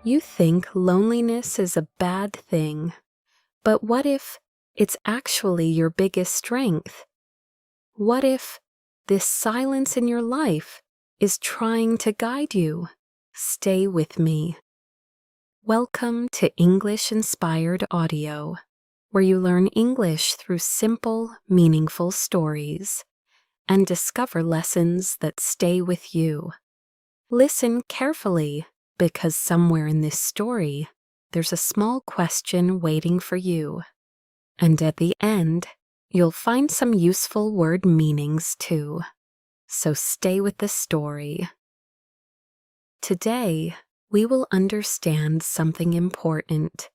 You think loneliness is a bad thing, but what if it's actually your biggest strength? What if this silence in your life is trying to guide you? Stay with me. Welcome to English Inspired Audio, where you learn English through simple, meaningful stories and discover lessons that stay with you. Listen carefully, because somewhere in this story, there's a small question waiting for you. And at the end, you'll find some useful word meanings too. So stay with the story. Today, we will understand something important.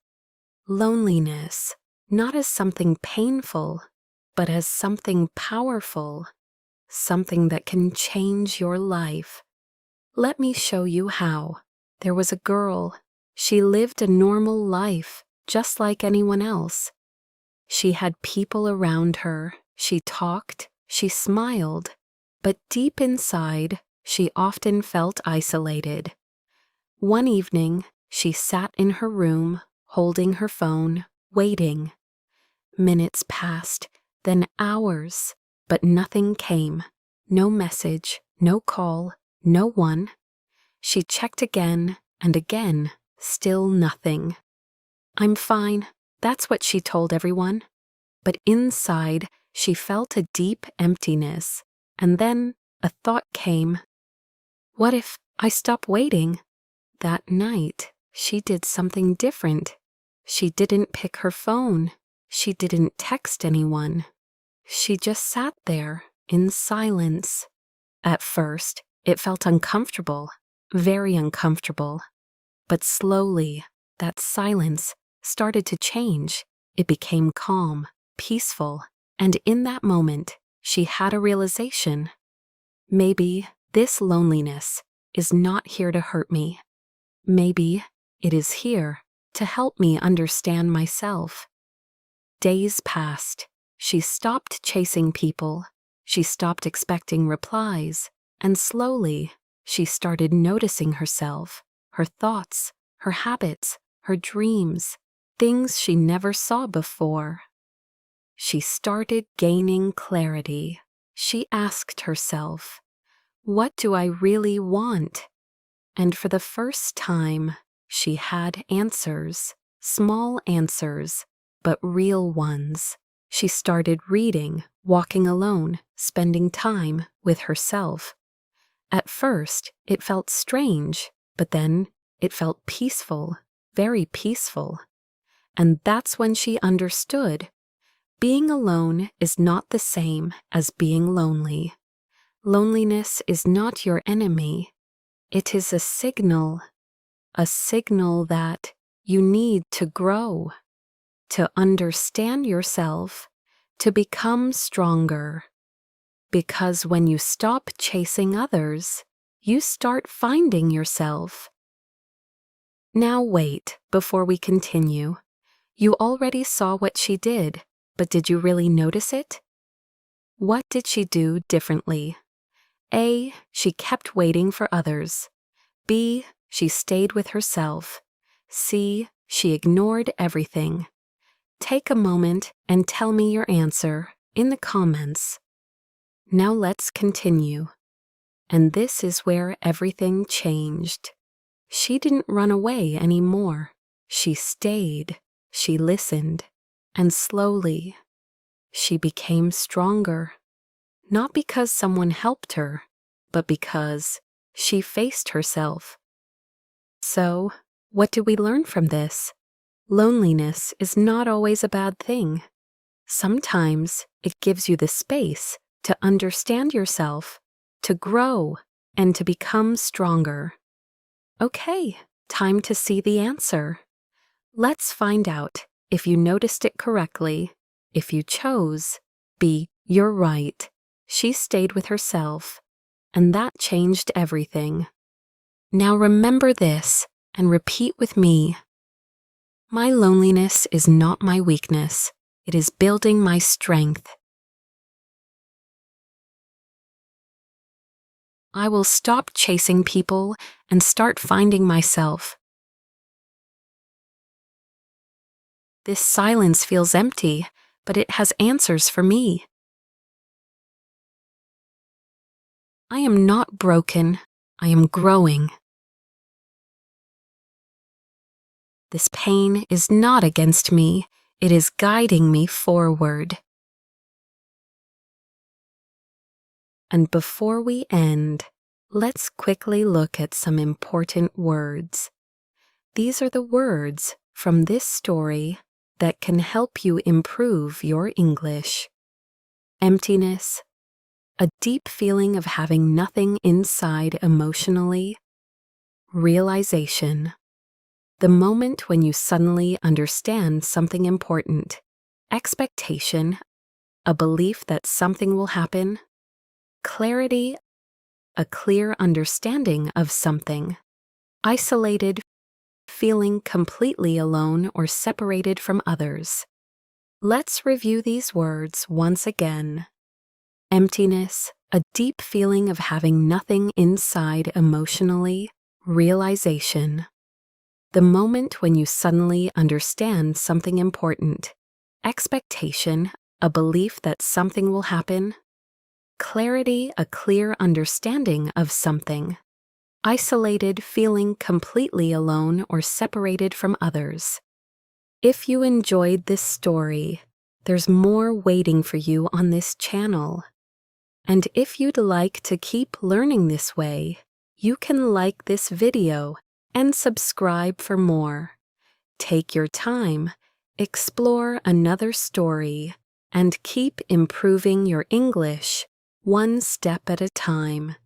Loneliness, not as something painful, but as something powerful, something that can change your life. Let me show you how. There was a girl. She lived a normal life, just like anyone else. She had people around her. She talked. She smiled. But deep inside, she often felt isolated. One evening, she sat in her room, holding her phone, waiting. Minutes passed, then hours, but nothing came. No message, no call, no one. She checked again and again, still nothing. "I'm fine," that's what she told everyone. But inside, she felt a deep emptiness, and then a thought came. What if I stop waiting? That night, she did something different. She didn't pick her phone. She didn't text anyone. She just sat there in silence. At first, it felt uncomfortable. Very uncomfortable. But slowly, that silence started to change. It became calm, peaceful, and in that moment, she had a realization. Maybe this loneliness is not here to hurt me. Maybe it is here to help me understand myself. Days passed. She stopped chasing people. She stopped expecting replies, and slowly, she started noticing herself, her thoughts, her habits, her dreams, things she never saw before. She started gaining clarity. She asked herself, "What do I really want?" And for the first time, she had answers, small answers, but real ones. She started reading, walking alone, spending time with herself. At first, it felt strange, but then it felt peaceful, very peaceful. And that's when she understood. Being alone is not the same as being lonely. Loneliness is not your enemy. It is a signal that you need to grow, to understand yourself, to become stronger. Because when you stop chasing others, you start finding yourself. Now wait, before we continue. You already saw what she did, but did you really notice it? What did she do differently? A. She kept waiting for others. B. She stayed with herself. C. She ignored everything. Take a moment and tell me your answer in the comments. Now let's continue. And this is where everything changed. She didn't run away anymore. She stayed. She listened. And slowly, she became stronger. Not because someone helped her, but because she faced herself. So, what do we learn from this? Loneliness is not always a bad thing. Sometimes it gives you the space to understand yourself, to grow, and to become stronger. Okay, time to see the answer. Let's find out if you noticed it correctly. If you chose B, you're right. She stayed with herself, and that changed everything. Now remember this and repeat with me. My loneliness is not my weakness. It is building my strength. I will stop chasing people and start finding myself. This silence feels empty, but it has answers for me. I am not broken. I am growing. This pain is not against me. It is guiding me forward. And before we end, let's quickly look at some important words. These are the words from this story that can help you improve your English. Emptiness, a deep feeling of having nothing inside emotionally. Realization, the moment when you suddenly understand something important. Expectation, a belief that something will happen. Clarity, a clear understanding of something. Isolated, feeling completely alone or separated from others. Let's review these words once again. Emptiness, a deep feeling of having nothing inside emotionally. Realization, the moment when you suddenly understand something important. Expectation, a belief that something will happen. Clarity, a clear understanding of something. Isolated, feeling completely alone or separated from others. If you enjoyed this story, there's more waiting for you on this channel. And if you'd like to keep learning this way, you can like this video and subscribe for more. Take your time, explore another story, and keep improving your English one step at a time.